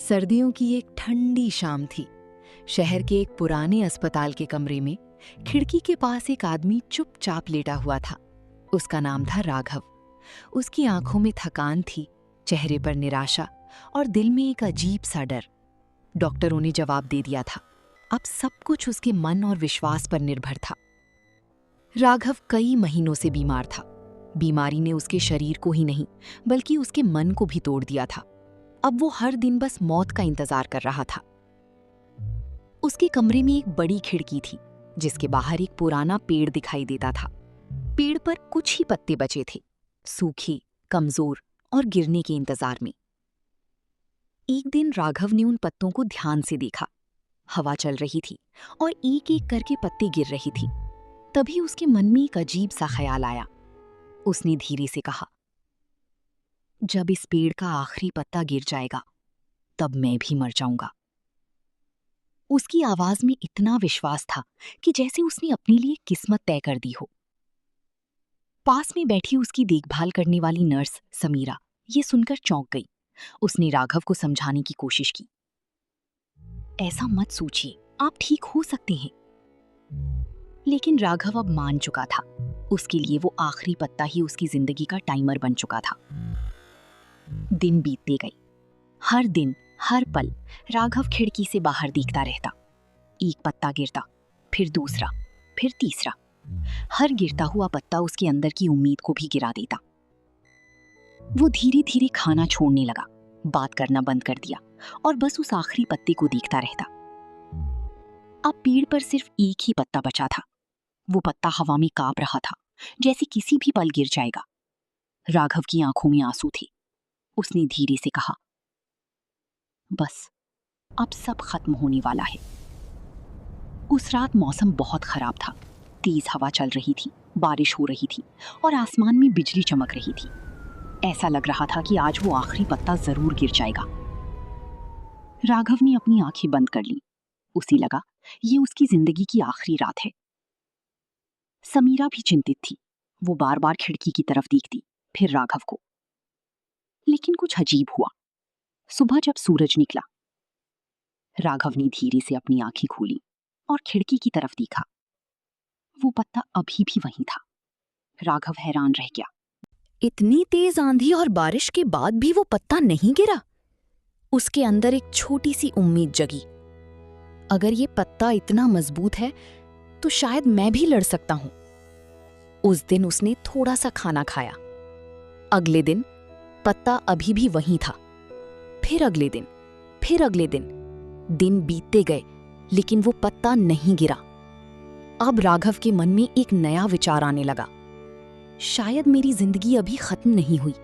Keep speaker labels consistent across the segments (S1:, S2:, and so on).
S1: सर्दियों की एक ठंडी शाम थी। शहर के एक पुराने अस्पताल के कमरे में खिड़की के पास एक आदमी चुपचाप लेटा हुआ था। उसका नाम था राघव। उसकी आंखों में थकान थी, चेहरे पर निराशा और दिल में एक अजीब सा डर। डॉक्टरों ने जवाब दे दिया था। अब सब कुछ उसके मन और विश्वास पर निर्भर था। राघव कई महीनों से बीमार था। बीमारी ने उसके शरीर को ही नहीं बल्कि उसके मन को भी तोड़ दिया था। अब वो हर दिन बस मौत का इंतजार कर रहा था। उसके कमरे में एक बड़ी खिड़की थी जिसके बाहर एक पुराना पेड़ दिखाई देता था। पेड़ पर कुछ ही पत्ते बचे थे, सूखे, कमजोर और गिरने के इंतजार में। एक दिन राघव ने उन पत्तों को ध्यान से देखा। हवा चल रही थी और एक एक करके पत्ते गिर रही थी। तभी उसके मन में एक अजीब सा ख्याल आया। उसने धीरे से कहा, जब इस पेड़ का आखिरी पत्ता गिर जाएगा तब मैं भी मर जाऊंगा। उसकी आवाज में इतना विश्वास था कि जैसे उसने अपने लिए किस्मत तय कर दी हो। पास में बैठी उसकी देखभाल करने वाली नर्स समीरा ये सुनकर चौंक गई। उसने राघव को समझाने की कोशिश की। ऐसा मत सोचिए, आप ठीक हो सकते हैं। लेकिन राघव अब मान चुका था। उसके लिए वो आखिरी पत्ता ही उसकी जिंदगी का टाइमर बन चुका था। दिन बीतते गए। हर दिन, हर पल राघव खिड़की से बाहर देखता रहता। एक पत्ता गिरता, फिर दूसरा, फिर तीसरा। हर गिरता हुआ पत्ता उसके अंदर की उम्मीद को भी गिरा देता। वो धीरे धीरे खाना छोड़ने लगा, बात करना बंद कर दिया और बस उस आखिरी पत्ते को देखता रहता। अब पेड़ पर सिर्फ एक ही पत्ता बचा था। वो पत्ता हवा में कांप रहा था, जैसे किसी भी पल गिर जाएगा। राघव की आंखों में आंसू थे। उसने धीरे से कहा, बस अब सब खत्म होने वाला है। उस रात मौसम बहुत खराब था। तेज हवा चल रही थी, बारिश हो रही थी और आसमान में बिजली चमक रही थी। ऐसा लग रहा था कि आज वो आखिरी पत्ता जरूर गिर जाएगा। राघव ने अपनी आंखें बंद कर ली। उसे लगा ये उसकी जिंदगी की आखिरी रात है। समीरा भी चिंतित थी। वो बार बार खिड़की की तरफ देखती, फिर राघव को। लेकिन कुछ अजीब हुआ। सुबह जब सूरज निकला, राघव ने धीरे से अपनी आंखें खोली और खिड़की की तरफ देखा। वो पत्ता अभी भी वहीं था। राघव हैरान रह गया। इतनी तेज आंधी और बारिश के बाद भी वो पत्ता नहीं गिरा। उसके अंदर एक छोटी सी उम्मीद जगी। अगर ये पत्ता इतना मजबूत है तो शायद मैं भी लड़ सकता हूं। उस दिन उसने थोड़ा सा खाना खाया। अगले दिन पत्ता अभी भी वहीं था। फिर अगले दिन, फिर अगले दिन। दिन बीतते गए लेकिन वो पत्ता नहीं गिरा। अब राघव के मन में एक नया विचार आने लगा। शायद मेरी जिंदगी अभी खत्म नहीं हुई,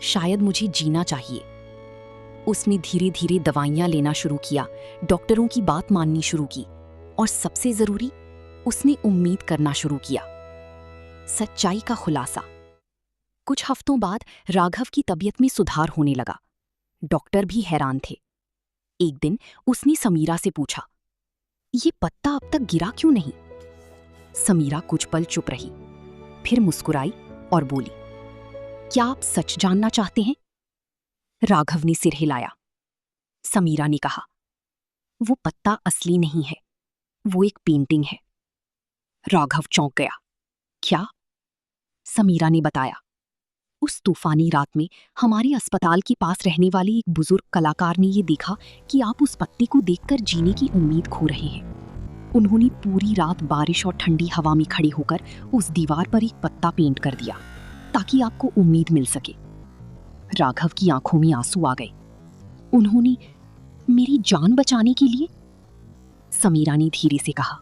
S1: शायद मुझे जीना चाहिए। उसने धीरे धीरे दवाइयां लेना शुरू किया, डॉक्टरों की बात माननी शुरू की और सबसे जरूरी, उसने उम्मीद करना शुरू किया। सच्चाई का खुलासा। कुछ हफ्तों बाद राघव की तबीयत में सुधार होने लगा। डॉक्टर भी हैरान थे। एक दिन उसने समीरा से पूछा, ये पत्ता अब तक गिरा क्यों नहीं? समीरा कुछ पल चुप रही, फिर मुस्कुराई और बोली, क्या आप सच जानना चाहते हैं? राघव ने सिर हिलाया। समीरा ने कहा, वो पत्ता असली नहीं है, वो एक पेंटिंग है। राघव चौंक गया। क्या? समीरा ने बताया, उस तूफानी रात में हमारे अस्पताल के पास रहने वाले एक बुजुर्ग कलाकार ने ये देखा कि आप उस पत्ते को देखकर जीने की उम्मीद खो रहे हैं। उन्होंने पूरी रात बारिश और ठंडी हवा में खड़े होकर उस दीवार पर एक पत्ता पेंट कर दिया ताकि आपको उम्मीद मिल सके। राघव की आंखों में आंसू आ गए। उन्होंने मेरी जान बचाने के लिए? समीरा ने धीरे से कहा,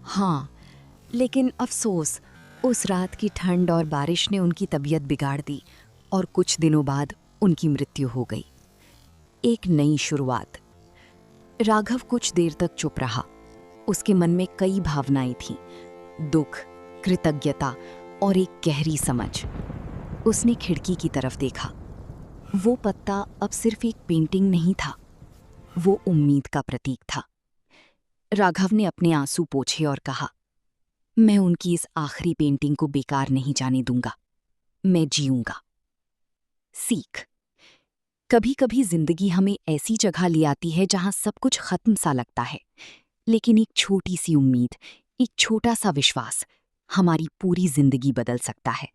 S1: हाँ, लेकिन अफसोस उस रात की ठंड और बारिश ने उनकी तबीयत बिगाड़ दी और कुछ दिनों बाद उनकी मृत्यु हो गई। एक नई शुरुआत। राघव कुछ देर तक चुप रहा। उसके मन में कई भावनाएं थीं, दुख, कृतज्ञता और एक गहरी समझ। उसने खिड़की की तरफ देखा। वो पत्ता अब सिर्फ एक पेंटिंग नहीं था, वो उम्मीद का प्रतीक था। राघव ने अपने आंसू पोंछे और कहा, मैं उनकी इस आखिरी पेंटिंग को बेकार नहीं जाने दूंगा, मैं जीऊंगा। सीख। कभी कभी जिंदगी हमें ऐसी जगह ले आती है जहां सब कुछ खत्म सा लगता है, लेकिन एक छोटी सी उम्मीद, एक छोटा सा विश्वास हमारी पूरी जिंदगी बदल सकता है।